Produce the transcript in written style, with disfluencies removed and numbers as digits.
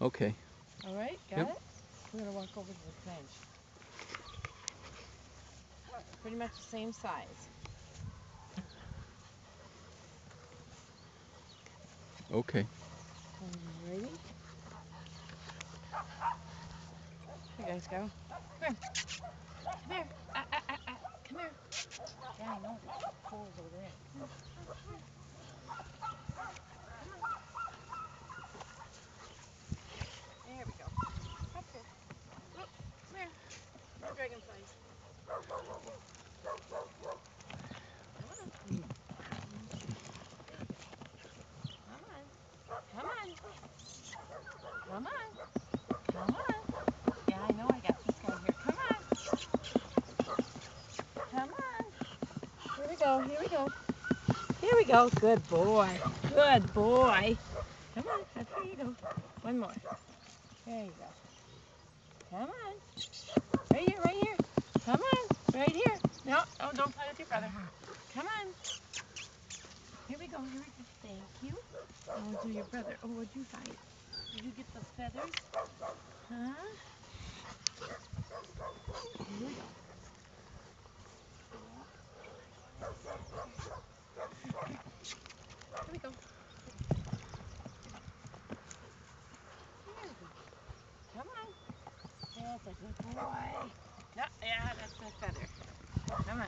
Okay. All right, got Yep. it? We're going to walk over to the bench. Pretty much the same size. Okay. Ready? Here you guys go. Come here. Come here. Come here. Yeah, I know. There's holes over there. Come here. Come on. There we go. Up here. Look. Come here. More dragonflies. Come on. Come on. Come on. Come on. Come on. Yeah, I know. I got this guy here. Come on. Come on. Here we go. Here we go. Here we go. Good boy. Good boy. Come on. Up here you go. One more. There you go. Come on. Right here. Right here. Come on. Right here. No, oh, don't play with your brother. Come on. Here we go. Here we go. Thank you. Oh, do your brother. Oh, what'd you find? Did you get the feathers? Huh? Here we go. Here we go. Here we go. Come on. That's a good boy. No, yeah, that's the feather. Come on.